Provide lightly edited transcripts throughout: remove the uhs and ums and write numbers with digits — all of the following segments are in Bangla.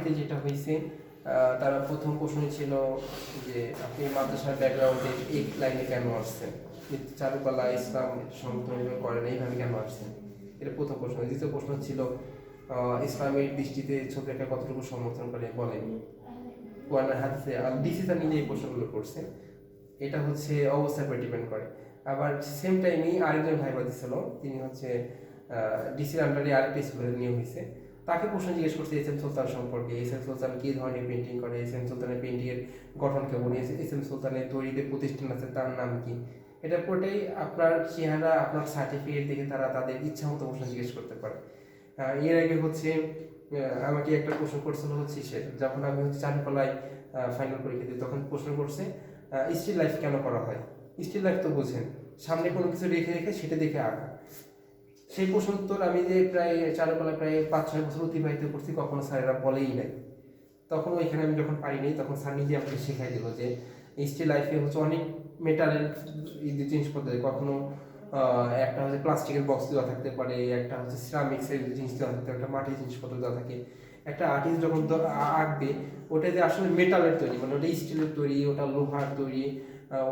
আরবিতে যেটা হয়েছে, তারা প্রথম প্রশ্ন ছিল যে আপনি মাদ্রাসার ব্যাকগ্রাউন্ডে এই লাইনে কেন আসছেন, চারুকলা ইসলাম সমর্থন করেন, এইভাবে কেন আসছেন, এটা প্রথম প্রশ্ন। দ্বিতীয় প্রশ্ন ছিল ইসলামের দৃষ্টিতে ছবি আঁকা কতটুকু সমর্থন করে বলেন। কোরআনের হাদিসে ডিসি তা নিজে এই প্রশ্নগুলো করছে। এটা হচ্ছে অবস্থার উপর ডিপেন্ড করে। আবার সেম টাইমেই আরেকজন ভাইবা দিছিল, তিনি হচ্ছে ডিসির আন্ডারে আরেকটা স্কুলে নিয়োগ হয়েছে। তাকে প্রশ্ন জিজ্ঞেস করছে এস এম সুলতান সম্পর্কে, এস এম সুলতান কী ধরনের পেন্টিং করে, এস এম সুলতানের পেন্টিংয়ের গঠন কেমন, এস এম সুলতানের তৈরিতে প্রতিষ্ঠান আছে তার নাম কি। এটা পুরোটাই আপনার চেহারা, আপনার সার্টিফিকেট দেখে তারা তাদের ইচ্ছা মতো প্রশ্ন জিজ্ঞেস করতে পারে। এর আগে হচ্ছে আমাকে একটা প্রশ্ন করছিল হচ্ছে সে যখন আমি হচ্ছে চারুকলায় ফাইনাল পরীক্ষা দিই, তখন প্রশ্ন করছে স্টিল লাইফ কেন করা হয়। স্টিল লাইফ তো বোঝেন, সামনে কোনো কিছু রেখে রেখে সেটা দেখে আঁকা। সেই প্রশ্ন উত্তর আমি যে প্রায় চারুকলায় প্রায় 5-6 বছর অতিবাহিত করছি, কখনো স্যারেরা বলেই নাই। তখন ওইখানে আমি যখন পারিনি, তখন স্যার নিজে আমাকে শেখাই দিল যে স্টিল লাইফে হচ্ছে অনেক মেটালের জিনিসপত্র, কখনো একটা হচ্ছে প্লাস্টিকের বক্স দেওয়া থাকতে পারে, একটা হচ্ছে সিরামিক্সের জিনিস দেওয়া থাকতে পারে, একটা মাটির জিনিসপত্র দেওয়া থাকে। একটা আর্টিস্ট যখন আঁকবে, ওটা যে আসলে মেটালের তৈরি, মানে ওটা স্টিলের তৈরি, ওটা লোহার তৈরি,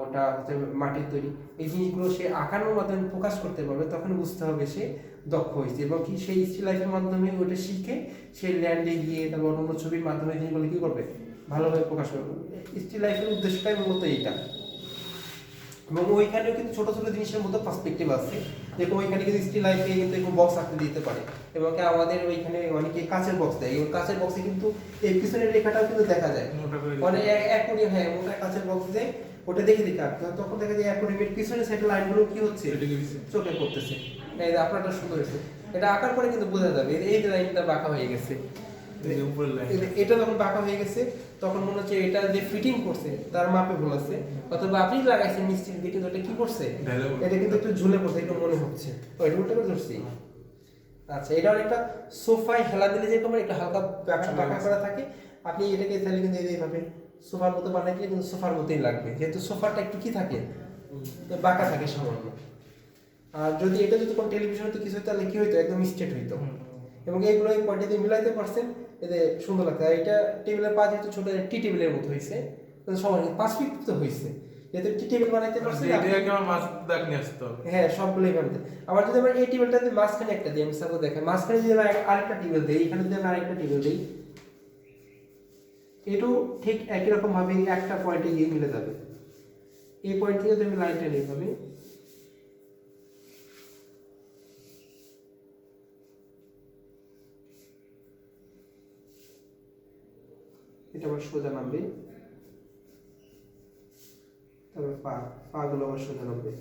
ওটা হচ্ছে মাটির তৈরি, এই জিনিসগুলো সে আঁকানোর মাধ্যমে প্রকাশ করতে পারবে, তখন বুঝতে হবে সে দক্ষ হয়েছে। এবং কি সেই স্টিল লাইফের মাধ্যমে ওটা শিখে সে ল্যান্ডে গিয়ে তারপর অন্য ছবির মাধ্যমে জিনিসগুলো কী করবে, ভালোভাবে প্রকাশ করবে। স্টিল লাইফের উদ্দেশ্যটাই মূলত এইটা। এবং ওইখানেও কিন্তু ছোট ছোট জিনিসের মধ্যে পার্সপেক্টিভ আছে, যেরকম ওইখানে কিন্তু স্টিল লাইফে কিন্তু এরকম বক্স আঁকতে দিতে পারে, এবং আমাদের ওইখানে অনেকে কাঁচের বক্স দেয়, এবং কাঁচের বক্সে কিন্তু এই পিছনের রেখাটাও কিন্তু দেখা যায়, মানে অ্যাকোরিয়াম, হ্যাঁ মোটা কাঁচের বক্স দেয়, ওটা দেখে দেখে আঁকতে হয়, তখন দেখা যায় অ্যাকোরিয়ামের পিছনের সাইডের লাইনগুলো কি হচ্ছে, চোখে পড়তেছে। এই যে আপনারটা সুন্দর হয়েছে, এটা আঁকার পরে কিন্তু বোঝা যাবে এই যে লাইনটা বাঁকা হয়ে গেছে, এটা যখন বাঁকা হয়ে গেছে তখন মনে হচ্ছে এটা যে ফিটিং করছে তার মাপে ভুল আছে, অথবা আপনি লাগাইছেন মিস্ত্রি দিয়ে, কিন্তু এটা কি করছে, এটা কিন্তু একটু ঝুলে পড়ছে, একটু মনে হচ্ছে ওইটা উল্টা করে ধরছি। আচ্ছা, এটা অনেকটা সোফায় হেলা দিলে যে তোমার একটা হালকা বাঁকা করা থাকে, আপনি এটাকে তাহলে কিন্তু এইভাবে সোফার মতো বানাই দিলে কিন্তু সোফার মতোই লাগবে, যেহেতু সোফাটা একটু কি থাকে, বাঁকা থাকে সামান্য। আর যদি এটা যদি কোনো টেলিভিশন হতো কিছু, তাহলে কি হইতো, একদম স্ট্রেট হইতো। এবং এইগুলো এই পয়েন্টে দিয়ে মিলাইতে পারছেন, এতে সুন্দর লাগছে। আর এটা টেবিলের পা যেহেতু ছোট, টি টেবিলের মতো হয়েছে, সময় 5 ফিট তো হয়েছে, যেহেতু টি টেবিল বানাইতে পারছেন। হ্যাঁ, সবগুলোই বানাতে। আবার যদি আমরা এই টেবিলটাতে মাঝখানে একটা দিই, আমি সাপোজ দেখেন মাঝখানে যদি আমরা আরেকটা টেবিল দিই, এখানে যদি আমরা আরেকটা টেবিল দিই, এটাও ঠিক একই রকম ভাবে একটা পয়েন্টে গিয়ে মিলে যাবে। এই পয়েন্ট থেকে যদি আমি লাইনটা নিয়ে পাবি, এটা আবার সোজা নামবে, তারপর পা গুলো আবার সোজা নামবে।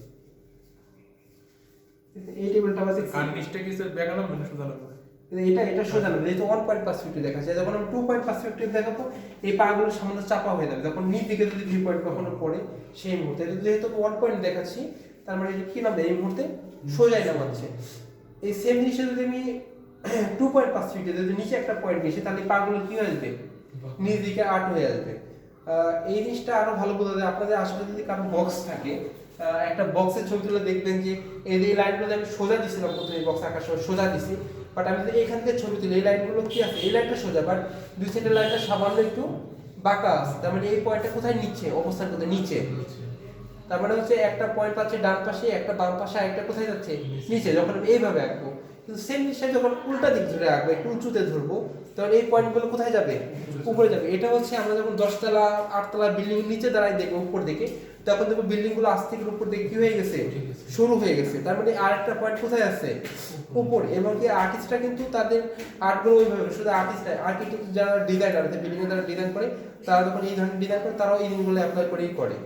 এই টেবিলটা আছে আর নিচটা কি স্যার দেখানো মানে সোজা নামবে, এটা সোজা নামবে, যেহেতু 1 পয়েন্ট পার্সপেক্টিভ দেখাচ্ছে। যখন আমি 2 পয়েন্ট পার্সপেক্টিভ দেখাবো, এই পা গুলো সামনে চাপা হয়ে যাবে, যখন নিচ দিকে যদি 3 পয়েন্ট কখনো পড়ে সেই মুহূর্তে। যেহেতু 1 পয়েন্ট দেখাচ্ছি, তার মানে এটা কি নামবে, এই মুহূর্তে সোজাই নামাচ্ছে। এই সেম জিনিসটা যদি আমি 2 পয়েন্ট পার্সপেক্টিভ, যদি নিচে একটা পয়েন্ট নিয়েছি, তাহলে পা গুলো কি হয়ে আসবে, নিচ দিকে আট হয়ে আসবে। এই জিনিসটা আরো ভালো বোঝা যায় আপনাদের আসলে যদি কারো বক্স থাকে, একটা বক্সের ছবি তুলে দেখবেন যে এই লাইনগুলো আমি সোজা দিছিলাম প্রথমে, বক্স আঁকার সময় সোজা দিছি, বাট আমি যদি এখান থেকে ছবি তুলি, এই লাইনগুলো কি আছে, এই লাইনটা সোজা, বাট দুই সাইডের লাইনটা সামান্য একটু বাঁকা আছে, তার মানে এই পয়েন্টটা কোথায় নিচে অবস্থান করতে, নিচে। তার মানে হচ্ছে একটা পয়েন্ট পাচ্ছে ডান পাশে, একটা বাম পাশে, আরেকটা কোথায় যাচ্ছে, নিচে। যখন আমি এইভাবে আঁকবো, কিন্তু সেম জিনিসটা যখন উল্টা দিক ধরে আঁকবো, একটু উঁচুতে ধরবো, তখন এই পয়েন্টগুলো কোথায় যাবে, উপরে যাবে। এটা হচ্ছে আমরা যখন 10তলা 8তলা বিল্ডিং এর নিচে দাঁড়াই দেখবো উপর দিকে, তখন দেখবো বিল্ডিং গুলো আস্তে করে উপর দিকে কি হয়ে গেছে, শুরু হয়ে গেছে। তার মানে আরেকটা পয়েন্ট কোথায় আছে, উপরে। এবং কি আর্টিস্টরা কিন্তু তাদের আর্টগুলো ওইভাবে, শুধু আর্টিস্ট আর্কিটেক্ট যারা ডিজাইনার আছে, বিল্ডিং এর যারা ডিজাইন করে, তারা যখন এই ধরনের ডিজাইন করে, তারাও এই জিনিসগুলো অ্যাপ্লাই করেই করে।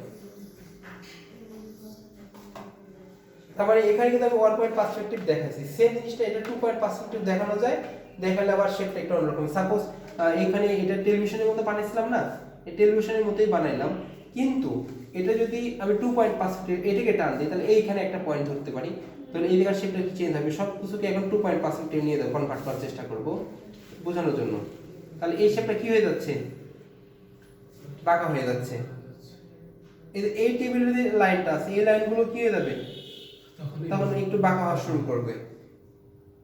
তারপরে এখানে কিন্তু আমি 1 পয়েন্ট পার্সপেক্টিভ দেখাচ্ছি, সেম জিনিসটা এটা 2 পয়েন্ট পার্সপেক্টিভ দেখানো যায়, দেখালে আবার শেপটা একটু অন্যরকম। সাপোজ এখানে এটা টেলিভিশনের মতো বানাইছিলাম না, এই টেলিভিশনের মতোই বানাইলাম, কিন্তু এটা যদি আমি 2 পয়েন্ট পার্সপেক্টিভ এটাকে টান দিই, তাহলে এইখানে একটা পয়েন্ট ধরতে পারি, তাহলে এই জায়গার শেপটা কি চেঞ্জ হবে। সব কিছুকে এখন 2 পয়েন্ট পার্সপেক্টিভ নিয়ে কনভার্ট করার চেষ্টা করব বোঝানোর জন্য। তাহলে এই শেপটা কি হয়ে যাচ্ছে, বাঁকা হয়ে যাচ্ছে। এই টেবিলের যে লাইনটা আছে, এই লাইনগুলো কি হয়ে যাবে, তখন একটু বাঁকা হওয়া শুরু করবে।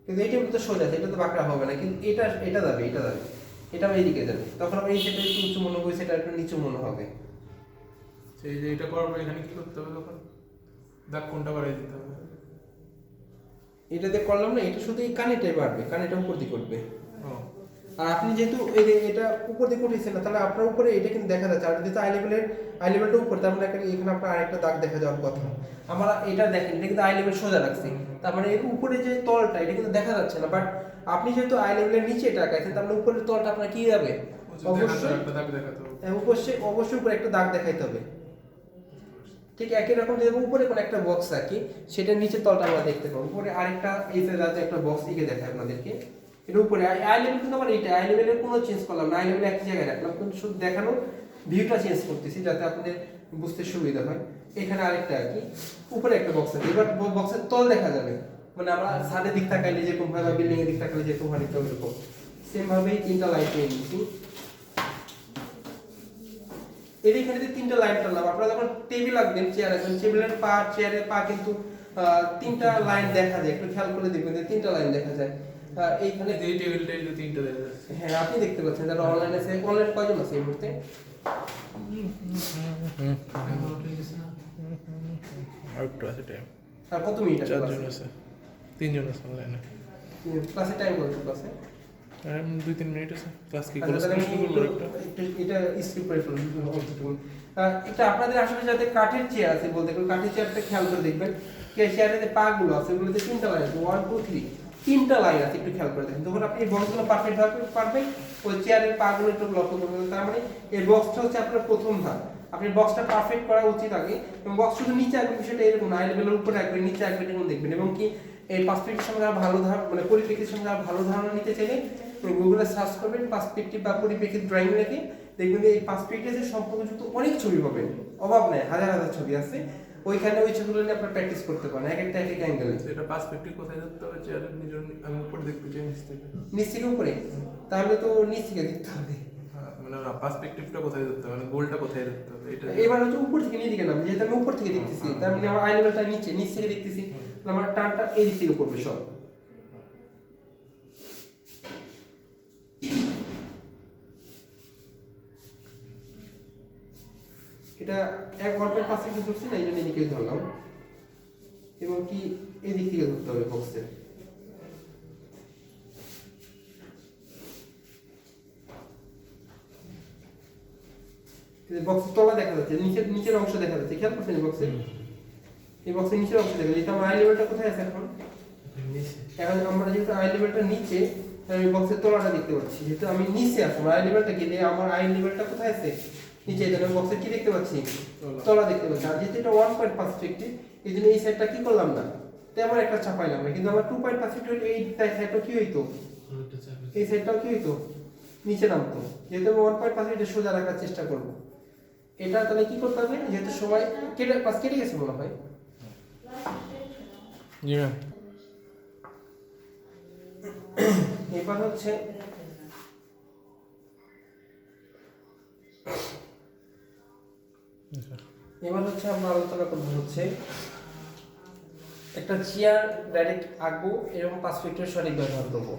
কিন্তু এটা তো সোজা আছে, এটা তো বাঁকা হবে না, কিন্তু এটা যাবে, এটা যাবে। এটাও এইদিকে যাবে, তখন আবার এই সেটা একটু উঁচু মনে হবে, সেটা একটু নিচু মনে হবে। সেই যে এটা করার পর এখানে কি করতে হবে তখন? দাগ কোনটা বাড়াই দিতে হবে? এটাতে করলাম না, এটা শুধু এই কানেটাই বাড়বে, কানেটা উপর দিকে উঠবে। ও আর আপনি যেহেতু এটা উপর দিকে উঠেছেন না, তাহলে আপনার উপরে এটা কিন্তু দেখা যাচ্ছে। আর যেহেতু আই লেভেলটা উপর, তার মানে এখানে আপনার আরেকটা দাগ দেখা যাওয়ার কথা। আমরা এটা দেখেন, এটা কিন্তু আই লেভেল সোজা রাখছি, তার মানে এর উপরে যে তলটা এটা কিন্তু দেখা যাচ্ছে না। বাট আপনি যেহেতু আই লেভেলের নিচে এটা রাখাইছেন, তার মানে উপরের তলটা আপনার কি যাবে? অবশ্যই একটা দাগ দেখাতে হবে। অবশ্যই উপরে একটা দাগ দেখাইতে হবে। ঠিক একই রকম যদি উপরে কোনো একটা বক্স রাখি, সেটার নিচের তলটা আমরা দেখতে পাবো। উপরে আরেকটা এই সাইজে একটা বক্স দিকে দেখায় আপনাদেরকে। এর উপরে আই লেভেল কিন্তু আমার এইটা আই লেভেলের কোনো চেঞ্জ করলাম না, আই লেভেল একই জায়গায় রাখলাম, কিন্তু শুধু দেখানো ভিউটা চেঞ্জ করতেছি যাতে আপনাদের বুঝতে সুবিধা হয়। এখানে আরেকটা আর কি উপরে একটা বক্স আছে, এবার বক্সের তল দেখা যাবে, মানে আমরা ছাদের দিক তাকাইলে যেরকম হয় বা বিল্ডিং এর দিক তাকাইলে যেরকম হয়, এটা ওইরকম সেম ভাবেই তিনটা লাইন পেয়ে নিচ্ছি। এখানে যে তিনটা লাইন টানলাম, আপনারা যখন টেবিল আঁকবেন, চেয়ার আঁকবেন, চেয়ারের পা কিন্তু তিনটা লাইন দেখা যায়, একটু খেয়াল করে দেখবেন যে তিনটা লাইন দেখা যায়। এইখানে এই টেবিলটা এই যে তিনটা দেখা যাচ্ছে। হ্যাঁ আপনি দেখতে পাচ্ছেন, যারা অনলাইনে আছে, অনলাইনে কয়জন আছে এই মুহূর্তে? আর একটু আছে টাইম। আর কত মিনিট আছে? 4 জন আছে, 3 জন আছে অনলাইনে। ক্লাসে টাইম কত ক্লাসে? 2-3 মিনিট আছে। ক্লাস কি আচ্ছা, করে তাহলে শুরু করব একটা? এটা স্কিপ করে ফেলুন অল্পটুকু। এটা আপনাদের আসলে যাতে কাঠের চেয়ার আছে, বলতে গেলে কাঠের চেয়ারটা খেয়াল করে দেখবেন, চেয়ারের যে পা গুলো আছে ওগুলোতে তিনটা লাইন আছে, 1 2 3 তিনটা লাইন আছে, একটু খেয়াল করে দেখেন। যখন আপনি এই বক্সগুলো পারফেক্ট ভাবে পারবেন, ওই চেয়ারের পা গুলো একটু লক্ষ্য করবেন। তার মানে এই বক্সটা হচ্ছে আপনার প্রথম ধাপ। আপনি বক্সটা পারফেক্ট করা উচিত আগে, এবং বক্স শুধু নিচে রাখবেন বিষয়টা এরকম না, আই লেভেলের উপরে রাখবেন, নিচে রাখবেন, এরকম দেখবেন। এবং কি এই পার্সপেক্টিভের সঙ্গে ভালো ধারণা, মানে পরিপ্রেক্ষিতের সঙ্গে ভালো ধারণা নিতে চাইলে গুগলে সার্চ করবেন পার্সপেক্টিভ বা পরিপ্রেক্ষিত ড্রয়িং রেখে, দেখবেন যে এই পার্সপেক্টিভের সম্পর্কযুক্ত অনেক ছবি পাবেন, অভাব নাই, হাজার হাজার ছবি আছে। ওইখানে ওই ছবিগুলো নিয়ে আপনারা প্র্যাকটিস করতে পারেন, এক একটা এক এক অ্যাঙ্গেলে। এটা পার্সপেক্টিভ কোথায় ধরতে হবে? চেয়ারের নিজের আমি উপর দেখতে চাই নিচ থেকে। নিচ থেকে উপরে, তাহলে তো নিচ থেকে দেখতে হবে। হ্যাঁ, মানে না, পার্সপেক্টিভটা কোথায় ধরতে হবে, মানে গোলটা কোথায় ধরতে হবে এটা? এবার হচ্ছে উপর থেকে নিচে নাম, যেহেতু আমি উপর থেকে দেখতেছি, তার মানে আমার আই লেভেলটা নিচে, নিচ থেকে দেখতেছি, তাহলে আমার টানটা এই দিক থেকে পড়বে সব। এটা 1.5 সেকেন্ড ধরছি না, এই জন্য এদিকে ধরলাম, এবং কি এই দিক থেকে ধরতে হবে বক্সের। বক্সের তলা দেখা যাচ্ছে, নিচের অংশ দেখা যাচ্ছে, খেয়াল করছেন এই বক্সের? এই বক্সের নিচের অংশ দেখা যাচ্ছে। আমার আই লেভেলটা কোথায় আছে এখন? এখন আমরা যেহেতু আই লেভেলটা নিচে, আমি বক্সের তলাটা দেখতে পাচ্ছি। যেহেতু আমি নিচে আছি, আমার আই লেভেলটা গেলে আমার আই লেভেলটা কোথায় আছে? নিচে। তাহলে বক্সের কি দেখতে পাচ্ছি? তলা দেখতে পাচ্ছি। আর যেহেতু এটা 1 পার্সপেক্টিভ, এই জন্য এই সাইডটা কি করলাম না, তেমন একটা চাপাইলাম না। কিন্তু আমার 2 পার্সপেক্টিভ এই সাইডটা কি হইতো? এই সাইডটাও কি হইতো? নিচে নামতো। যেহেতু আমি 1 পার্সপেক্টিভ সোজা রাখার চেষ্টা করব। এটা তাহলে কি করতে হবে? যেহেতু সময় কেটে গেছে মনে হয়। জি ম্যাম। এবার হচ্ছে আমরা আলোচনা করবো হচ্ছে একটা চেয়ার ডাইরেক্ট আঁকবো এবং পার্সপেক্টিভ সঠিক ব্যবহার করবো।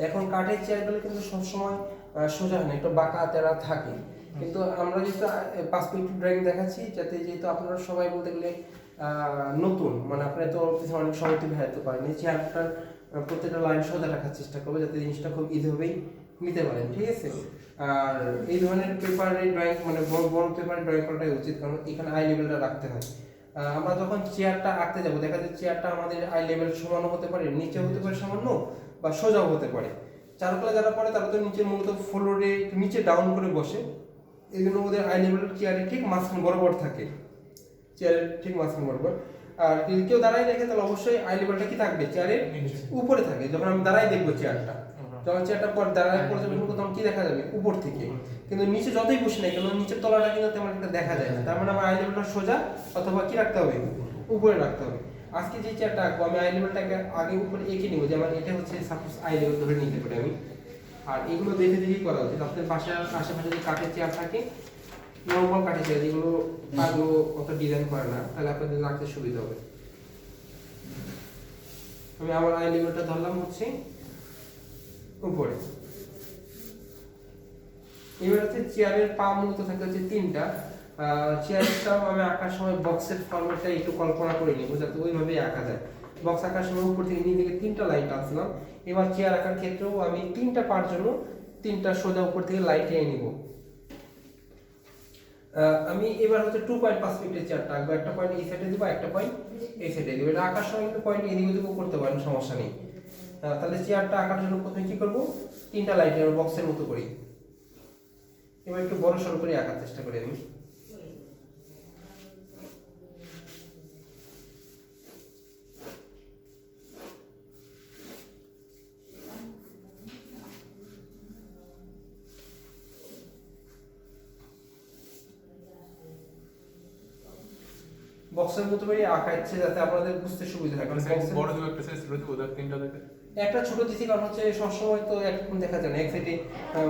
এখন কাঠের চেয়ারগুলো কিন্তু সবসময় সোজা হয় না, একটু বাঁকা তেরা থাকে। কিন্তু আমরা যেহেতু পার্সপেক্টিভ ড্রয়িং দেখাচ্ছি, যাতে যেহেতু আপনারা সবাই বলতে গেলে নতুন, মানে আপনারা তো অনেক সময় হয়তো পারেন, এই চেয়ারটার প্রত্যেকটা লাইন সোজা রাখার চেষ্টা করবো, যাতে জিনিসটা খুব ইজিভাবেই নিতে পারেন, ঠিক আছে? আর এই ধরনের পেপারে ড্রয়িং, মানে বড় বড় পেপারে ড্রয়িং করাটাই উচিত, কারণ এখানে আই লেভেলটা রাখতে হয়। আমরা যখন চেয়ারটা আঁকতে যাবো, দেখা যায় চেয়ারটা আমাদের আই লেভেল সমানও হতে পারে, নিচে হতে পারে সামান্য, বা সোজাও হতে পারে। চারুকলা যারা পড়ে তারা তো নিচে মূলত ফ্লোরে নিচে ডাউন করে বসে, এই জন্য ওদের আই লেভেলের চেয়ারের ঠিক মাঝখানে বরাবর থাকে, চেয়ারের ঠিক মাঝখানে বরাবর। আর যদি কেউ দাঁড়ায় দেখে, তাহলে অবশ্যই আই লেভেলটা কি থাকবে? চেয়ারের উপরে থাকে। যখন আমি দাঁড়াই দেখবো চেয়ারটা, যখন চেয়ারটা পর দাঁড়ায় পড়ে যাবে, তখন কি দেখা যাবে? উপর থেকে। কিন্তু নিচে যতই বসে না কেন, নিচের তলাটা কিন্তু তেমন একটা দেখা যায় না। তার মানে আমার আই লেভেলটা সোজা অথবা কি রাখতে হবে? উপরে রাখতে হবে। আজকে যে চেয়ারটা আঁকবো, আমি আই লেভেলটাকে আগে উপরে এঁকে নিবো, যেমন এটা হচ্ছে সাপোজ আই লেভেল ধরে নিতে পারি আমি। আর এগুলো দেখে দেখেই করা উচিত। আপনার বাসার আশেপাশে যদি কাঠের চেয়ার থাকে, নর্মাল কাঠের চেয়ার, যেগুলো পাগুলো অত ডিজাইন করে না, তাহলে আপনাদের রাখতে সুবিধা হবে। আমি আমার আই লেভেলটা ধরলাম হচ্ছে উপরে, এবার হচ্ছে চেয়ারের পা মূলত থাকে হচ্ছে তিনটা। চেয়ারটাও আমি আঁকার সময় বক্সের ফর্মেটটা একটু কল্পনা করে নিব যাতে ওইভাবেই আঁকা যায়। বক্স আঁকার সময় উপর থেকে নিচ থেকে তিনটা লাইন টানছিলাম। এবার চেয়ার আঁকার ক্ষেত্রেও আমি তিনটা পার জন্য তিনটা সোজা উপর থেকে লাইন টেনে নিব। আমি এবার হচ্ছে 2.5 ফিটের চেয়ারটা আঁকবো। একটা পয়েন্ট এই সাইডে দিব, একটা পয়েন্ট এই সাইডে দিব। এটা আঁকার সময় কিন্তু পয়েন্ট এদিক ওদিক করতে পারেন, সমস্যা নেই। তাহলে চেয়ারটা আঁকার জন্য প্রথমে কি করব, তিনটা লাইন বক্সের মতো করি। এবার একটু বড় সড়ো করে আঁকার চেষ্টা করি আমি। বক্সের মতো করে আঁকা ইচ্ছে যাতে আপনাদের বুঝতে সুবিধা হয়। কারণ বড় দুটো একটা সাইজ ছোট দিব, ওদের তিনটা দেখে একটা ছোট দিছি কারণ হচ্ছে সবসময় তো একরকম দেখা যায় না, এক সাইডে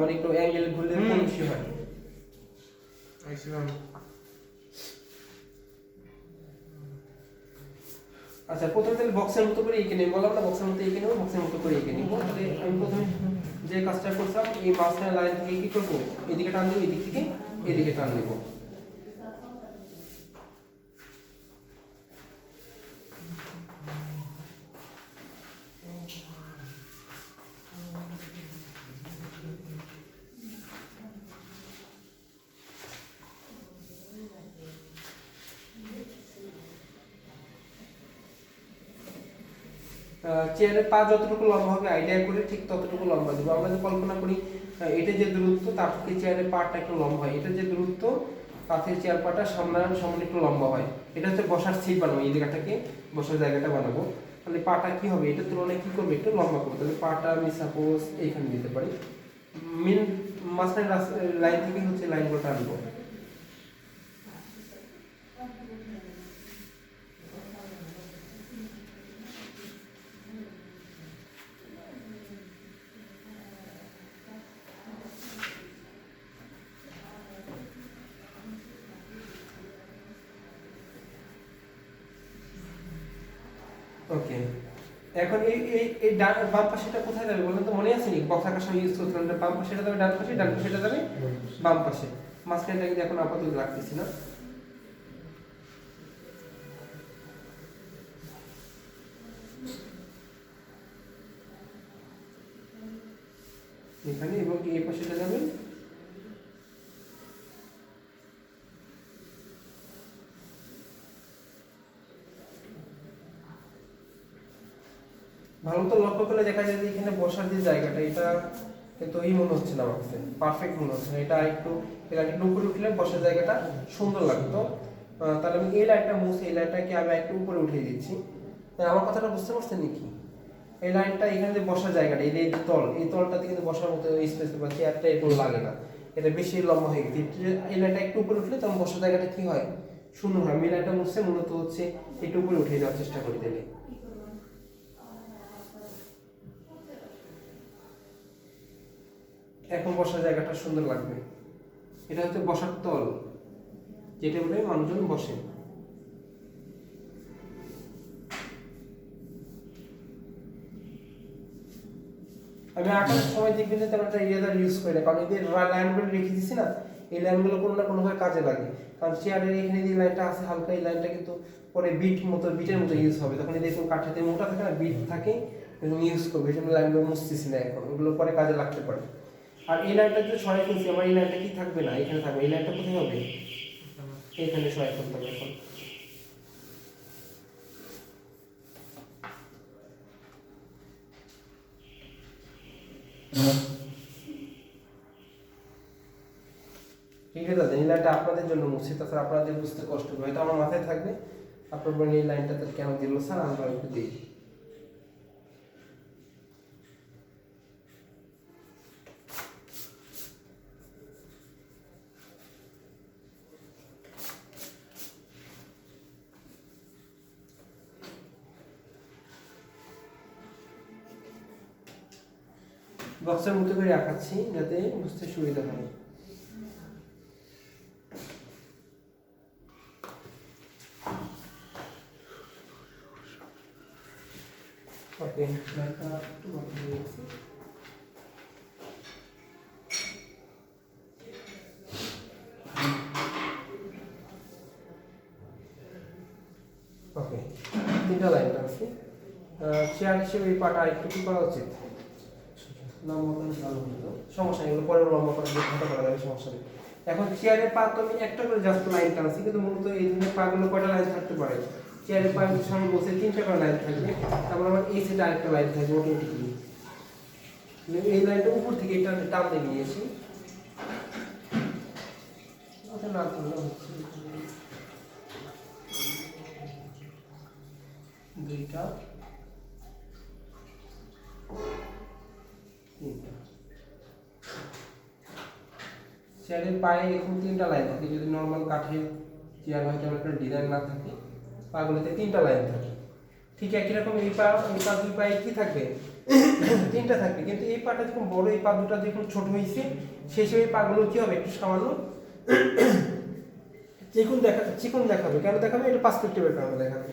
মানে একটু অ্যাঙ্গেল ঘুরলে কম বেশি হয়। আচ্ছা, প্রথমে তাহলে বক্সের মতো করে এঁকে নেব। বললাম না বক্সের মতো এঁকে নেব, বক্সের মতো করে এঁকে নেব। তাহলে আমি প্রথমে যে কাজটা করছিলাম, এই মাঝখানে লাইন থেকে কি করব, এদিকে টান দেবো, এদিক থেকে এদিকে টান দেব। চেয়ারের পা যতটুকু লম্বা হবে আইডিয়া করে ঠিক ততটুকু লম্বা দেবো। আমরা যদি কল্পনা করি এটা যে দূরত্ব তার থেকে চেয়ারের পাটা একটু লম্বা হয়, এটা যে দূরত্ব তার থেকে চেয়ার পাটা সামনে একটু লম্বা হয়। এটা হচ্ছে বসার সিট বানাবো, এই জায়গাটাকে বসার জায়গাটা বানাবো। তাহলে পাটা কি হবে, এটার তুলনায় কি করবে, একটু লম্বা করবো। তাহলে পাটা আমি সাপোজ এইখানে দিতে পারি, মেন মাঝখানে লাইন থেকে হচ্ছে লাইনগুলো টানবো। ওকে, এখন এই এই এই বাম পাশেটা কোথায় যাবে বলেন তো, মনে আছে নি বক্স আঁকার সময় ইউজ করছিলাম, এটা বাম পাশেটা যাবে ডান পাশে, ডান পাশেটা যাবে বাম পাশে। মাঝখানটা কিন্তু এখন আপাতত রাখতেছি না। এখানে এবং এই পাশেটা যাবে ভালো তো লক্ষ্য করলে দেখা যায় যে এখানে বসার যে জায়গাটা এটা কিন্তু এই মনে হচ্ছে না, আমার কাছে পারফেক্ট মনে হচ্ছে না। এটা একটু উপরে উঠলে বসার জায়গাটা সুন্দর লাগতো। তাহলে আমি এই লাইনটা মুছে এই লাইনটাকে আমি একটু উপরে উঠিয়ে দিচ্ছি। আমার কথাটা বুঝতে পারছেন নাকি? এই লাইনটা এখানে যে বসার জায়গাটা, এই তল, এই তলটাতে কিন্তু বসার মতো স্পেস বা চেয়ারটা এরকম লাগে না, এটা বেশি লম্বা হয়ে গেছে। এই লাইনটা একটু উপরে উঠলে তখন বসার জায়গাটা কি হয়, সুন্দর হয়। আমি লাইনটা মুছতে মূলত হচ্ছে একটু উপরে উঠিয়ে দেওয়ার চেষ্টা করি দিলে। এখন বসার জায়গাটা সুন্দর লাগবে। এটা হচ্ছে বসার তল, যেটা বলে মানুষজন বসে। আমি আঁকার সময় দেখবেন যে তেমন একটা ইরেজার ইউজ করি না, কারণ এদের লাইনগুলো রেখে দিচ্ছি না, এই লাইনগুলো কোনো না কোনোভাবে কাজে লাগে। কারণ চেয়ারের এখানে যে লাইনটা আছে হালকা, এই লাইনটা কিন্তু পরে বিটের মতো ইউজ হবে, তখন এদের কোনো কাঠাতে মোটা থাকে না, বিট থাকে এবং ইউজ করবে। এই জন্য লাইনগুলো মুছতেছি না এখন, ওগুলো পরে কাজে লাগতে পারে। আর এই লাইনটা যদি সরাই ফেলছি, আমার এই লাইনটা কি থাকবে না, এখানে থাকবে। এই লাইনটা কোথায় হবে, এখানে সরাই ফেলতে হবে এখন। ঠিক আছে দাদা, এই লাইনটা আপনাদের জন্য মুছছি, তাছাড়া আপনাদের বুঝতে কষ্ট হবে, হয়তো আমার মাথায় থাকবে আপনার বলেন এই লাইনটা তো কেন দিল স্যার, আমরা একটু দিই। বক্সের মতো করে আঁকাচ্ছি যাতে বুঝতে সুবিধা হয়। ওকে, লাইনটা একটু বড় হয়ে গেছে। ওকে, 3টা লাইন টানছি। চেয়ার হিসেবে এই পাটা একটু কি করা উচিত, লম্বা করে ভালো হতো, সমস্যা নেই, এগুলো পরে লম্বা করে দিয়ে ঘটা করা যাবে, সমস্যা নেই। এখন চেয়ারের পা তো আমি একটা করে জাস্ট লাইন টানছি, কিন্তু মূলত এই ধরনের পাগুলো কয়টা লাইন থাকতে পারে, চেয়ারের পা আমি সামনে বসে 3টা করে লাইন থাকবে, তারপর আমার এই সাইডে আরেকটা লাইন থাকবে অটোমেটিকলি। এই লাইনটা উপর থেকে এটা টানতে নিয়েছি, ওটা না করলে হচ্ছে 2টা 3টা। চেয়ারের পায়ে এরকম 3টা লাইন থাকে, যদি নর্মাল কাঠের চেয়ার হয় তেমন একটা ডিজাইন না থাকে, পাগুলোতে 3টা লাইন থাকে। ঠিক একই রকম এই পা দুই পায়ে কি থাকবে, 3টা থাকবে, কিন্তু এই পাটা যখন বড়, এই পা দুটা যখন ছোট হয়েছে, সেই হিসেবে এই পাগুলো কি হবে, একটু সামান্য চিকন দেখাবে। কেন দেখাবে, এটা পার্সপেক্টিভের কারণে দেখাবে।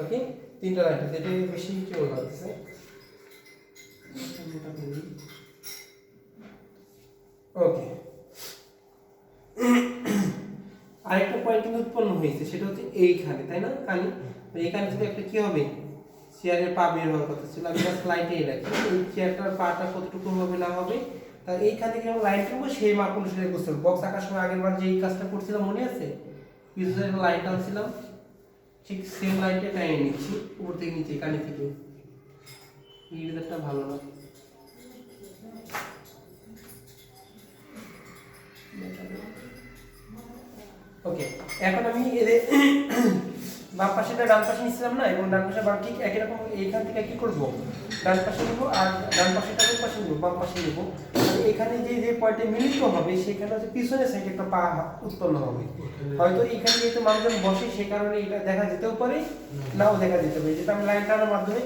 ওকে, 3টা লাইন আছে, এটা বেশি চলে যাচ্ছে। ওকে, আরেকটা পয়েন্ট কিন্তু উৎপন্ন হয়েছে, সেটা হচ্ছে এইখানে, তাই না কানি, এইখানে থেকে একটা কি হবে, চেয়ারের পা বের হওয়ার কথা ছিল, আমি জাস্ট লাইনটাই রাখি, এই চেয়ারটার পাটা কতটুকু হবে না হবে, তাই এইখান থেকে আমরা লাইন টানবো, সেই মাপ অনুসারে বুঝতে হবে। বক্স আঁকার সময় আগের বার যে এই কাজটা করছিলাম মনে আছে, পিছনে একটা লাইন টানছিলাম, ঠিক সেম লাইনটা টানিয়ে নিচ্ছি উপর থেকে নিচে, কানি থেকে। এই রেজাল্টটা ভালো না, ওকে। এখন আমি এদের বাম পাশেটা ডান পাশে নিচ্ছিলাম না, এবং ডান পাশে বাম, ঠিক একই রকম এইখান থেকে কি করব, ডান পাশে নেব, আর ডান পাশেটা কোন পাশে নেব, বাম পাশে নেব। এখানে যে যে পয়েন্টে মিলিত হবে, সেখানে হচ্ছে পিছনের সাইডে একটা পা উৎপন্ন হবে। হয়তো এখানে যেহেতু মানুষজন বসে, সেই কারণে এটা দেখা যেতেও পারে, নাও দেখা যেতে পারে, যেটা আমি লাইন টানার মাধ্যমে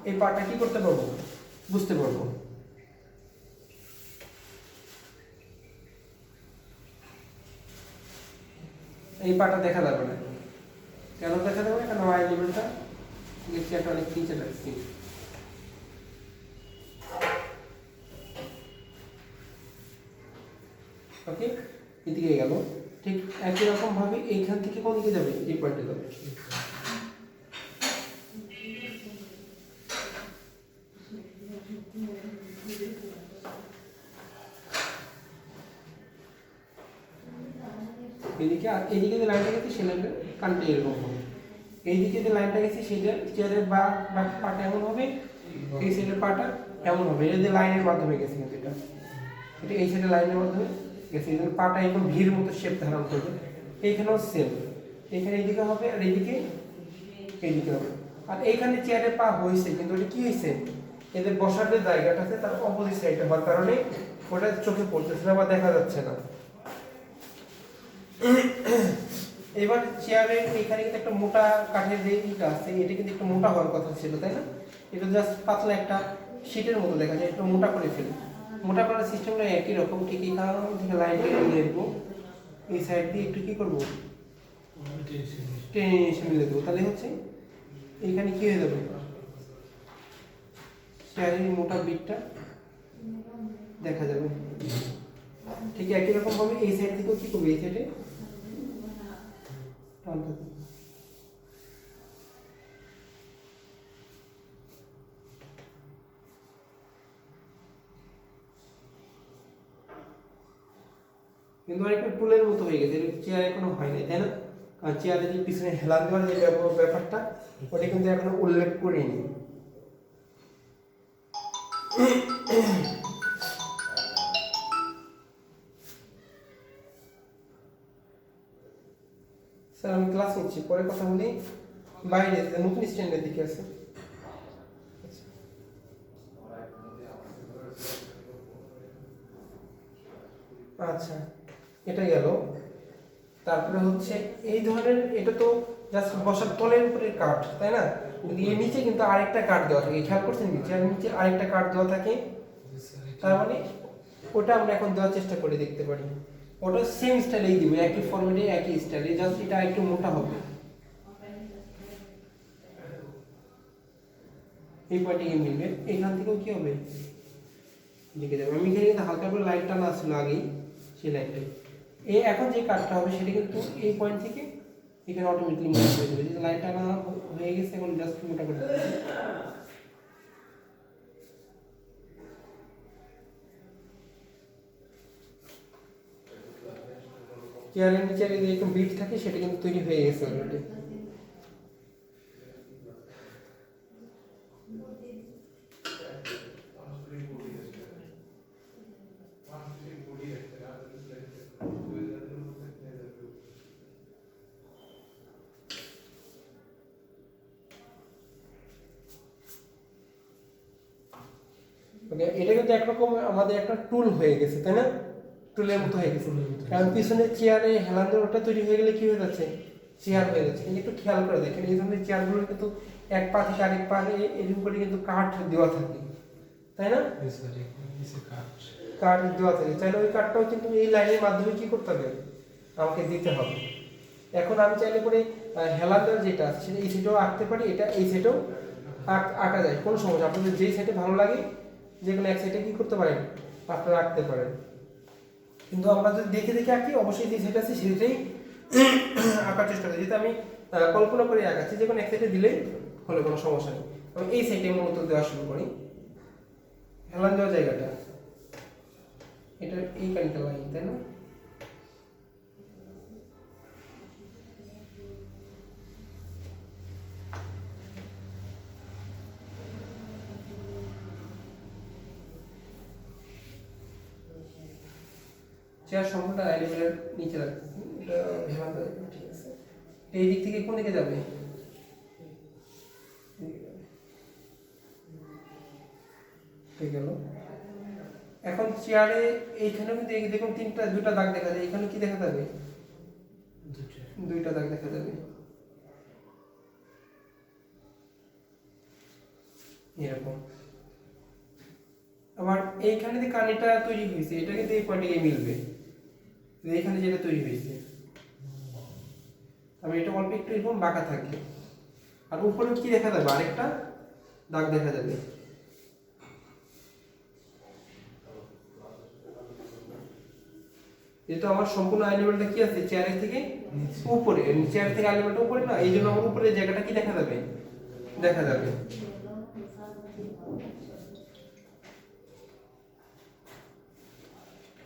এই পাটা কি করতে পারবো, বুঝতে পারবো। এই পাটা দেখা যাবে না, কেন দেখা যাবে না, কারণ আই লেভেলটা লেকচারটা অনেক নিচে রাখছি। ওকে, এদিকে গেল, ঠিক একই রকম ভাবে এইখান থেকে কোন দিকে যাবে, এই পয়েন্টে যাবে। এদিকে, আর এদিকে যে লাইনটা গেছে সেই লাইনটা কানটা এরকম হবে, এইদিকে যে লাইনটা গেছে সেটা চেয়ারের বা পাটা এমন হবে, এই সাইডের পাটা এমন হবে, এটা যে লাইনের মাধ্যমে গেছে, কিন্তু এটা এই সাইডের লাইনের মাধ্যমে গেছে, এই জন্য পাটা একদম ভিড় মতো শেপ ধারণ করবে। এইখানেও সেম, এইখানে এইদিকে হবে, আর এইদিকে এইদিকে হবে। আর এইখানে চেয়ারের পা হয়েছে, কিন্তু ওটা কি হয়েছে, এদের বসার যে জায়গাটা আছে তার অপোজিট সাইডে হওয়ার কারণে ওটা চোখে পড়তেছে না বা দেখা যাচ্ছে না। এবার চেয়ারের এখানে কিন্তু একটা মোটা কাঠের যে ইটা আছে, এটা কিন্তু একটু মোটা হওয়ার কথা ছিল, তাই না, এটা জাস্ট পাতলা একটা শীটের মতো দেখা যায়, একটু মোটা করে ফেলি। মোটা করার সিস্টেমটা একই রকম, ঠিক এই কারণ থেকে লাইন টেনে নিয়ে দেবো, এই সাইড দিয়ে একটু কি করবো, টেনে এসে মিলে দেবো, তাহলে হচ্ছে এইখানে কি হয়ে যাবে, চেয়ারের মোটা বিটটা দেখা যাবে। ঠিক একই রকম ভাবে এই সাইড থেকেও কি করবে, এই সাইডে টানতে দেবো। কিন্তু অনেকটা টুলের মতো হয়ে গেছে, চেয়ার এখনো হয় নাই, তাই না, কারণ চেয়ারে যে পিছনে হেলান দেওয়ার যে ব্যাপারটা, ওটা কিন্তু এখনো উল্লেখ করিনি। স্যার আমি ক্লাস নিচ্ছি, পরে কথা বলি, বাইরে নতুন স্ট্যান্ডের দিকে আছে। আচ্ছা, এটা গেল। তারপরে হচ্ছে এই ধরনের, এটা তো জাস্ট বসার তলের উপরে কাঠ, তাই না, কিন্তু এর নিচে কিন্তু আরেকটা কাঠ দেওয়া থাকে, খেয়াল করছেন, নিচে আর নিচে আরেকটা কাঠ দেওয়া থাকে, তার মানে ওটা আমরা এখন দেওয়ার চেষ্টা করে দেখতে পারি। ওটা সেম স্টাইলেই দিব, একই ফরম্যাটে একই স্টাইলে, জাস্ট এটা একটু মোটা হবে। এই পয়েন্টে গিয়ে মিলবে, এখান থেকেও কি হবে লিখে যাবে। আমি এখানে কিন্তু হালকা করে লাইন টানা আসলো আগেই, সেই লাইনটাই এই এখন যে কাটটা হবে সেটা কিন্তু এই পয়েন্ট থেকে এখানে অটোমেটিকলি মোটা হয়ে যাবে। যে লাইন টানা হয়ে গেছে, এখন জাস্ট মোটা করে দিচ্ছি। চেয়ারের নিচে যে একটু বিট থাকে সেটা কিন্তু তৈরি হয়ে গেছে অলরেডি। ওকে, এটা কিন্তু একরকম আমাদের একটা টুল হয়ে গেছে, তাই না? টুলের মতো হয়ে গেছে, কারণ পিছনে চেয়ারে হেলান দেওয়াটা তৈরি হয়ে গেলে কি হয়ে যাচ্ছে, চেয়ার হয়ে যাচ্ছে। কিন্তু একটু খেয়াল করে দেখেন, এই ধরনের চেয়ারগুলো কিন্তু এক পা থেকে আরেক পা এরকম করে কিন্তু কাঠ দেওয়া থাকে, তাই না? কাঠ দেওয়া থাকে, চাইলে ওই কাঠটাও কিন্তু এই লাইনের মাধ্যমে কি করতে হবে, আমাকে দিতে হবে। এখন আমি চাইলে করে হেলান দেওয়ার যেটা আছে সেটা এই সেটাও আঁকতে পারি, এটা এই সেটাও আঁকা যায়, কোনো সমস্যা। আপনাদের যেই সাইডে ভালো লাগে যে কোনো এক সাইডে কি করতে পারেন, আপনারা আঁকতে পারেন। কিন্তু আমরা যদি দেখে দেখে আঁকি, অবশ্যই যে সেটা আছে সেটাই আঁকার চেষ্টা করি। যেহেতু আমি কল্পনা করে আঁকাচ্ছি, যে কোনো এক সাইডে দিলেই হলে কোনো সমস্যা নেই। আমি এই সাইডে মূলত দেওয়া শুরু করি, হেলান দেওয়ার জায়গাটা এটা এই কানিটা লাইন, তাই না? চেয়ার সম্পূর্ণ আই লেভেলের নিচে রাখতেছি, এটা হেলান দেওয়া যাবে, ঠিক আছে। এই দিক থেকে কোন দিকে যাবে, হয়ে গেল। এখন চেয়ারে এইখানেও কিন্তু দেখুন দুটা দাগ দেখা যায়, এখানে কি দেখা যাবে, দুইটা দাগ দেখা যাবে এরকম। আবার এইখানে যে কানিটা তৈরি হয়েছে এটা কিন্তু এই পয়েন্টে গিয়ে মিলবে, এইখানে যেটা তৈরি হয়েছে। আমি এটা অল্প একটু এরকম বাঁকা থাকে, আর উপরে কি দেখা যাবে, আরেকটা দাগ দেখা যাবে। যেহেতু আমার সম্পূর্ণ আই লেভেলটা কি আছে, চেয়ারের থেকে উপরে, চেয়ার থেকে আই লেভেলটা উপরে না, এই জন্য আমার উপরে জায়গাটা কি দেখা যাবে, দেখা যাবে।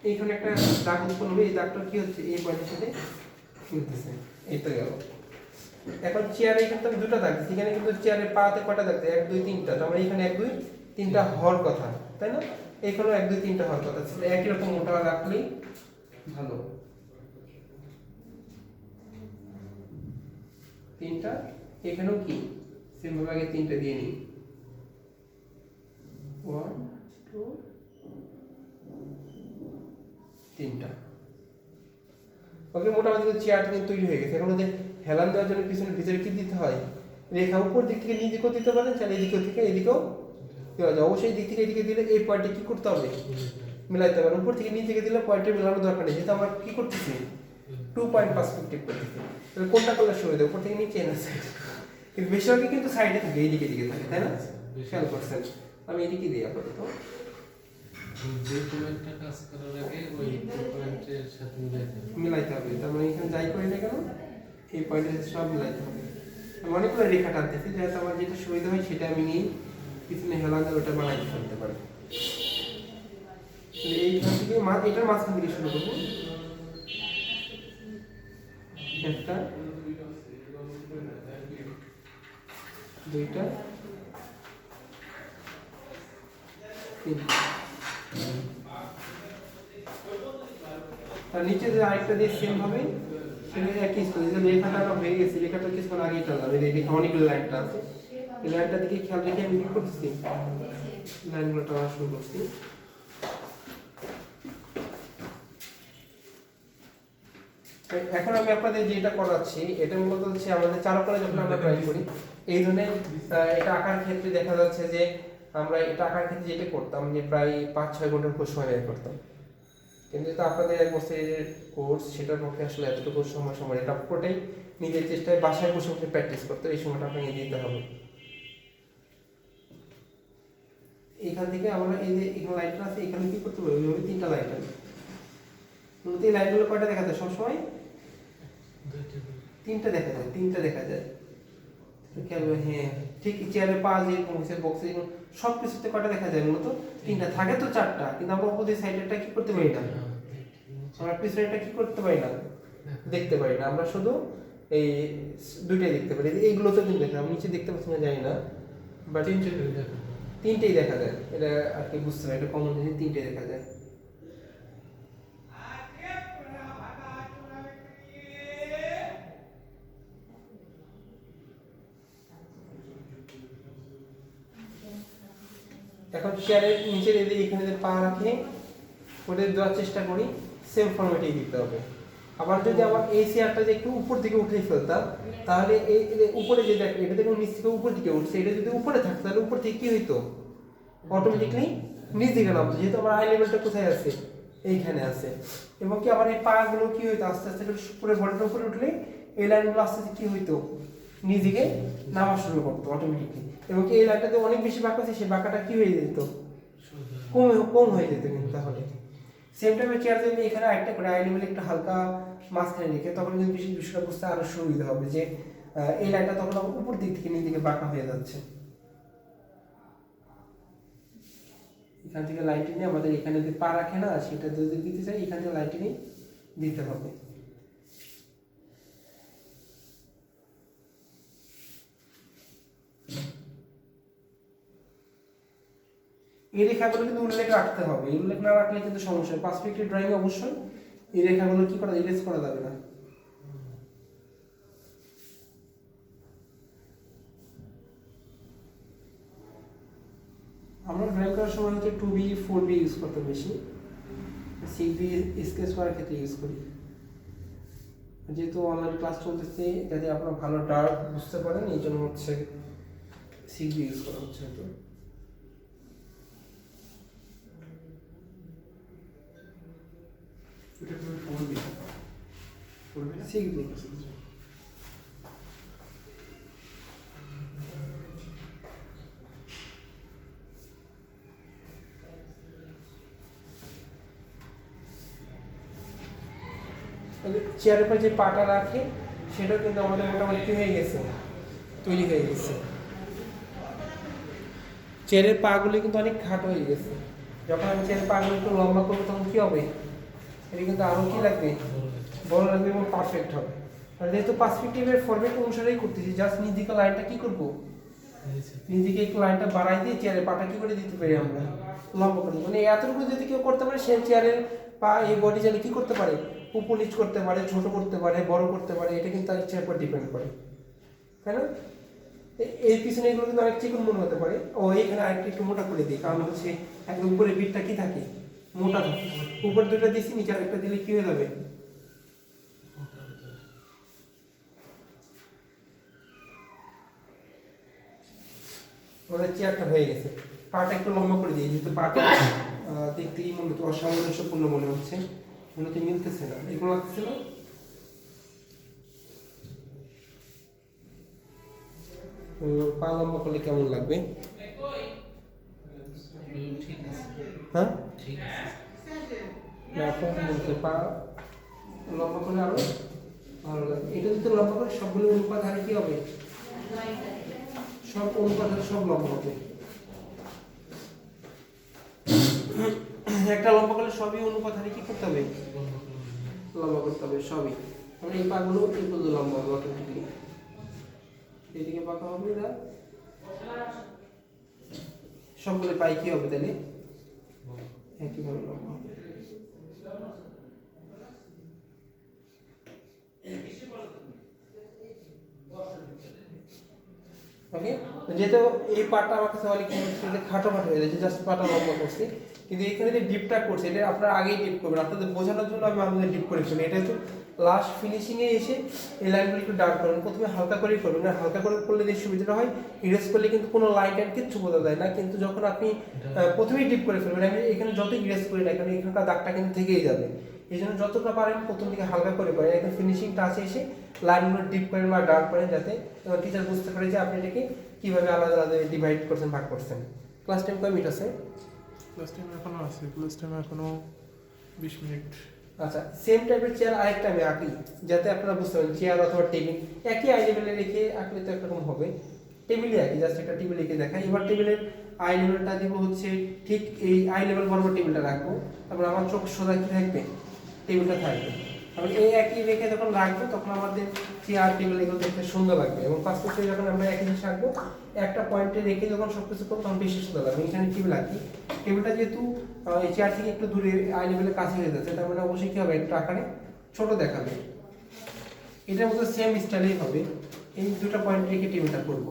এইখানে একটা দাগ উৎপন্ন হবে, এই দাগটা কি হচ্ছে এই পয়েন্টের সাথে মিলতেছে, এইটা গেল। এখন চেয়ারে কিন্তু আমি দুটো দাগ, এখানে কিন্তু চেয়ারের পাতে কটা দাগ, 1 2 3টা, তার মানে এখানে 1 2 3টা হওয়ার কথা, তাই না? এইখানেও 1 2 3টা হওয়ার কথা, একই রকম মোটা রাখলেই ভালো। 3টা, এখানেও কি সেম ভাবে আগে 3টা দিয়ে নিই, 1 2 3টা। ওকে, মোটামুটি চেয়ারটা কিন্তু তৈরি হয়ে গেছে। এখন ওদের হেলান দেওয়ার জন্য পিছনে ভিতরে কি দিতে হয়, রেখা উপর দিক থেকে নিচ দিকেও দিতে পারেন, চাইলে এদিকেও থেকে এদিকেও দেওয়া যায়। অবশ্যই দিক থেকে এদিকে দিলে এই পয়েন্টে কি করতে হবে, মিলাইতে পারেন। উপর থেকে নিচ দিকে দিলে পয়েন্টে মেলানোর দরকার নেই, যেহেতু আমরা কি করতেছি 2 পয়েন্ট পার্সপেক্টিভ করতেছি, তাহলে কোনটা করলে সুবিধা, উপর থেকে নিচে না সাইড, কিন্তু বেশিরভাগই কিন্তু সাইডে থাকে, এইদিকে দিকে থাকে, তাই না? খেয়াল করছেন, আমি এদিকে দিই আপাতত। যে পয়েন্টটা কাজ করার আগে ওই পয়েন্টের সাথে মিলাইতে হবে, তার মানে এখানে যাই করি না কেন এই পয়েন্টের সাথে সব মিলাইতে হবে। আমি অনেকগুলো রেখা টানতেছি, যাতে আমার যেটা সুবিধা হয় সেটা আমি নিয়ে পিছনে হেলান দিয়ে ওটা বানাইতে ফেলতে পারি। এইখান থেকে এটার মাঝখান থেকে শুরু করবো, একটা, দুইটা, তিনটা। তার নিচে যে আরেকটা দিয়ে সেম ভাবে সেটা একই স্কুল, যে রেখাটা হয়ে গেছে, রেখাটা কিছুক্ষণ আগেই টানলাম, এই রেখা অনেকগুলো লাইনটা আছে, এই লাইনটার দিকে খেয়াল রেখে আমি কি করতেছি, লাইনগুলো টানা শুরু করছি। এখন আমি আপনাদের যেটা করাচ্ছি এটা মূলত হচ্ছে আমাদের চারুকলা যখন আমরা ট্রাই করি এই ধরনের এটা আঁকার ক্ষেত্রে দেখা যাচ্ছে যে আমরা এটা আঁকার ক্ষেত্রে যেটা করতাম যে প্রায় 5-6 ঘন্টার উপর সময় ব্যয় করতাম। কিন্তু তো আপনাদের 1 বছরের কোর্স, সেটার পক্ষে আসলে এতটুকু সময় এটা পুরোটাই নিজের চেষ্টায় বাসায় বসে বসে প্র্যাকটিস করতে, এই সময়টা আপনাকে দিতে হবে। এখান থেকে আমরা এই যে এখানে লাইটটা আছে, এখানে কি করতে পারি, ওইভাবে 3টা লাইট আছে। মূলত এই লাইটগুলো কয়টা দেখা যায় সবসময়? 3টা দেখা যায়, 3টা দেখা যায়। খেয়াল করে, হ্যাঁ ঠিক। চেয়ারের পা যেরকম হয়েছে, বক্সে যেরকম, সব কিছুতে কয়টা দেখা যায়? মূলত 3টা থাকে তো 4টা, কিন্তু আমরা অপোজিট সাইডেরটা কি করতে পারি না, আমরা পিছনেরটা কি করতে পারি না, দেখতে পারি না। আমরা শুধু এই 2টাই দেখতে পারি। এইগুলো তো কিন্তু দেখতে, আমি নিচে দেখতে পাচ্ছি না জানি না, বাট 3টেই দেখা যায়। এটা আর কি বুঝতে পারি, এটা কমন জিনিস, 3টেই দেখা যায়। এখন চেয়ারের নিচের এদিকে এখানে যে পা রাখে ওটা দেওয়ার চেষ্টা করি, সেম ফরম্যাটেই দিতে হবে। আবার যদি আমার এই চেয়ারটা যে একটু উপর দিকে উঠে ফেলতাম, তাহলে এই উপরে যে দেখো, এটা দেখুন নিচ থেকে উপর দিকে উঠছে, এটা যদি উপরে থাকতো তাহলে উপর থেকে কি হইতো, অটোমেটিকলি নিচ দিকে নামতো, যেহেতু আমার আই লেভেলটা কোথায় আছে, এইখানে আছে। এবং কি আমার এই পা গুলো কি হইতো, আস্তে আস্তে করে পুরো বডিটা উপরে উঠলে এই লাইনগুলো আস্তে আস্তে কি হইতো, নিচ দিকে নামা শুরু করতো অটোমেটিকলি। এবং কি এই লাইনটাতে অনেক বেশি বাঁকা আছে, সেই বাঁকাটা কি হয়ে যেত, কম হয়ে যেত। কিন্তু তাহলে সেম টাইমে চেয়ার যদি এখানে একটা করে আই লেভেল একটু হালকা মাঝখানে রেখে, তখন কিন্তু বিষয়টা বুঝতে আরো সুবিধা হবে যে এই লাইনটা তখন উপর দিক থেকে নিচ দিকে বাঁকা হয়ে যাচ্ছে। এখান থেকে লাইনটি নিয়ে আমাদের এখানে যে পা রাখে না, সেটা যদি দিতে চাই, এখান থেকে লাইনটি নিয়ে দিতে হবে। এই রেখাগুলো কিন্তু উল্লেখ রাখতে হবে, এই উল্লেখ না রাখলে কিন্তু সমস্যা। পার্সপেক্টিভ ড্রয়িং অবশ্যই এই রেখাগুলো কি করা, ইরেজ করা যাবে না। আমরা ড্রয়িং করার সময় হচ্ছে 2B 4B ইউজ করতে বেশি, 6B স্কেচ করার ক্ষেত্রে ইউজ করি। যেহেতু অনলাইন ক্লাস চলতেছে, যাতে আপনারা ভালো ডার্ক বুঝতে পারেন, এই জন্য হচ্ছে 6B ইউজ করা হচ্ছে। তো এটা তুমি 4B 6B চেয়ারের পর যে পাটা রাখে, সেটাও কিন্তু আমাদের মোটামুটি কি হয়ে গেছে, তৈরি হয়ে গেছে। চেয়ারের পাগুলি কিন্তু অনেক খাটো হয়ে গেছে। যখন আমি চেয়ারের পাগুলো একটু লম্বা করবো, তখন কি হবে, এটা কিন্তু আরো কি লাগবে, বড় লাগবে এবং পারফেক্ট হবে। আর যেহেতু পার্সপেক্টিভের ফরম্যাট অনুসারেই করতেছি, জাস্ট নিচ দিকে লাইনটা কি করবো, নিচ দিকে একটু লাইনটা বাড়াই দিয়ে চেয়ারের পাটা কি করে দিতে পারি আমরা, লম্বা করে। মানে এতটুকু যদি কেউ করতে পারে, সে চেয়ারের পা এই বডি চাইলে কি করতে পারে, উপর নিচ করতে পারে, ছোট করতে পারে, বড় করতে পারে। এটা কিন্তু তার ইচ্ছার উপর ডিপেন্ড করে, তাই না? এই পিছনে এগুলো কিন্তু অনেক চিকন মনে হতে পারে। ও এখানে আরেকটু একটু মোটা করে দিই, কারণ হচ্ছে একদম উপরে বিটটা কি থাকে, মোটা থাকে। উপর দুটো দিচ্ছি, নিচে আরেকটা দিলে কি হয়ে যাবে, ওদের চেয়ারটা হয়ে গেছে। পাটা একটু লম্বা করে দিই, যেহেতু পাটা দেখতেই মূলত অসামঞ্জস্যপূর্ণ মনে হচ্ছে, মূলত মিলতেছে না, এগুলো লাগতেছে না। পা লম্বা করলে কেমন লাগবে, হ্যাঁ? না, আপনার বলতে পা লম্বা করলে আরো ভালো লাগবে। এটা যদি লম্বা করে, সবগুলো অনুপাত হারে কি হবে, সব অনুপাত হারে সব লম্বা হবে। একটা লম্বা করলে সবই অনুপাত হারে কি করতে হবে, লম্বা করতে হবে সবই। আমরা এই পাগুলো এই পর্যন্ত লম্বা হবে অটোমেটিকলি, এদিকে পাকা হবে না, সবগুলো পাই কি হবে তাহলে একইভাবে লম্বা হবে। ওকে, যেহেতু এই পার্টটা আমার কাছে অনেক খাটো হয়ে যাচ্ছে, জাস্ট পাটা লম্বা করছি, কিন্তু এখানে যে ডিপটা করছে এটা আপনারা আগেই ডিপ করবেন, আপনাদের বোঝানোর জন্য আমি আপনাদের ডিপ করে ফেলি। এটা হচ্ছে লাস্ট ফিনিশিংয়ে এসে এই লাইনগুলো একটু ডার্ক করবেন, প্রথমে হালকা করেই করবেন, না হালকা করে করলে যে সুবিধাটা হয় ইরেজ করলে কিন্তু কোনো লাইন টাইন কিচ্ছু বোঝা যায় না, কিন্তু যখন আপনি প্রথমেই ডিপ করে ফেলবেন, আমি এখানে যত ইরেজ করি না কেন এখানকার দাগটা কিন্তু থেকেই যাবে, এই জন্য যতটা পারেন প্রথম দিকে হালকা করে করেন, এখন ফিনিশিং টাচে এসে লাইনগুলো ডিপ করেন বা ডার্ক করেন, যাতে টিচার বুঝতে পারে যে আপনি এটাকে কীভাবে আলাদা আলাদা ডিভাইড করছেন, ভাগ করছেন। ক্লাস টাইম কয় মিনিট আছে? ক্লাস টাইম এখনো আছে, ক্লাস টাইম এখনো 20 মিনিট। আচ্ছা, সেম টাইপের চেয়ার আরেকটা আমি আঁকি যাতে আপনারা বুঝতে পারেন, চেয়ার অথবা টেবিল একই আই লেভেলে রেখে আঁকলে তো একরকম হবে, টেবিলে আঁকি, জাস্ট একটা টেবিল রেখে দেখাই। এবার টেবিলের আই লেভেলটা দিব হচ্ছে ঠিক এই আই লেভেল বরাবর টেবিলটা রাখবো, তারপর আমার চোখ সোজা কি থাকবে, টেবিলটা থাকবে, তারপর এই একই রেখে যখন রাখবো তখন আমাদের চেয়ার টেবিল এগুলো দেখতে সুন্দর লাগবে, এবং পাশাপাশি যখন আমরা একই জিনিস রাখবো একটা পয়েন্টে রেখে যখন সব কিছু করবো তখন বেশি সুন্দর লাগবে। এখানে টেবিল আঁকি, টেবিলটা যেহেতু এই চেয়ার থেকে একটু দূরে আই লেভেলের কাছে হয়ে যাচ্ছে, তার মানে অবশ্যই কি হবে, একটু আকারে ছোট দেখাবে, এটার মধ্যে সেম স্টাইলেই হবে। এই দুটো পয়েন্ট রেখে টেবিলটা করবো।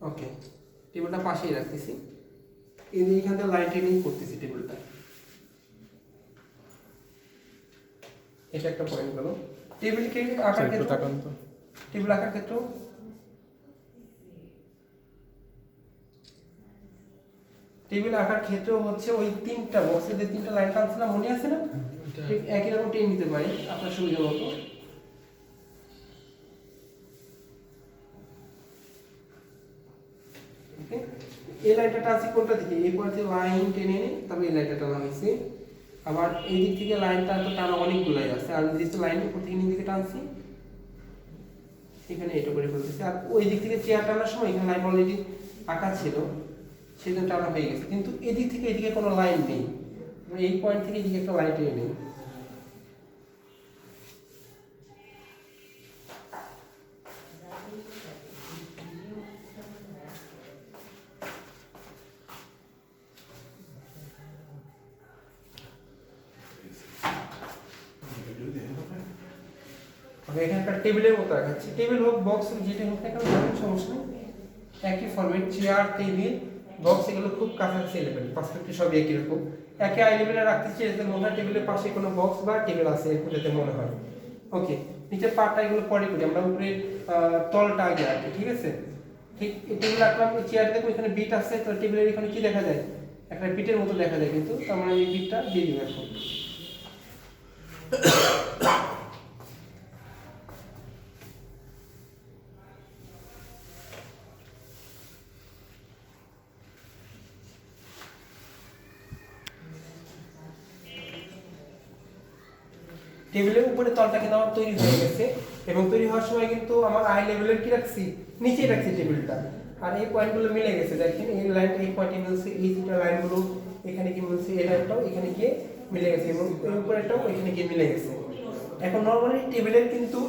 ওকে, টেবিলটা পাশেই রাখতেছি, এইখান থেকে লাইন টেনেই করতেছি টেবিলটা, এটা একটা পয়েন্ট হলো। টেবিলকে আকার ক্ষেত্র, টেবিল আকার ক্ষেত্র টেবিল আকার ক্ষেত্র হচ্ছে ওই তিনটা বক্সে যে তিনটা লাইন টানছিলাম মনে আছে না, ঠিক একই রকম টেনে নিতে পারি আপনার সুবিধা মতো। এই লাইনটা টানছি কোনটা দিকে, এই পয়েন্ট থেকে লাইন টেনে নিই, তবে এই লাইনটা টানা হয়েছে। আবার এই দিক থেকে লাইনটা তো টানা অনেকগুলাই আছে, আর নির্দিষ্ট লাইন উপর থেকে নিচ দিকে টানছি, এখানে এটা করে ফেলতেছি। আর ওই দিক থেকে চেয়ার টানার সময় এখানে লাইন অলরেডি আঁকা ছিল, সেজন্য টানা হয়ে গেছে, কিন্তু এদিক থেকে এদিকে কোনো লাইন নেই, এই পয়েন্ট থেকে এদিকে একটা লাইন টেনে নেই। এখানকার টেবিলের মতো রাখাচ্ছি, টেবিল হোক বক্স যেটা হোক না কেন সমস্যা নেই, একই ফরম্যাট, চেয়ার টেবিল বক্স এগুলো খুব কাছাকাছি লেভেল, পার্সপেক্টিভ সব একই রকম, একই আই লেভেলে রাখতেছি যাতে মনে হয় টেবিলের পাশে কোনো বক্স বা টেবিল আছে এরকম যাতে মনে হয়। ওকে, নিচের পার্টটা এগুলো পরে করি, আমরা উপরে তলটা আগে রাখি, ঠিক আছে। ঠিক টেবিল রাখলাম, চেয়ার দেখো এখানে বিট আছে, তো টেবিলের এখানে কি দেখা যায়, একটা বিটের মতো দেখা যায়, কিন্তু আমরা এই বিটটা দিয়ে দিব এখন। টেবিলের উপরে তলটা কিন্তু আমার তৈরি হয়ে গেছে, এবং তৈরি হওয়ার সময় কিন্তু আমার আই লেভেলের কি রাখছি, নিচে রাখছি টেবিলটা, আর এই পয়েন্টগুলো মিলে গেছে, দেখেন এই লাইনটা এই পয়েন্টে মিলছে, এই দুটো লাইনগুলো এখানে কি মিলছে, এই লাইনটাও এখানে গিয়ে মিলে গেছে, এবং এই উপরেরটাও এখানে গিয়ে মিলে গেছে। এখন নরমালি টেবিলের কিন্তু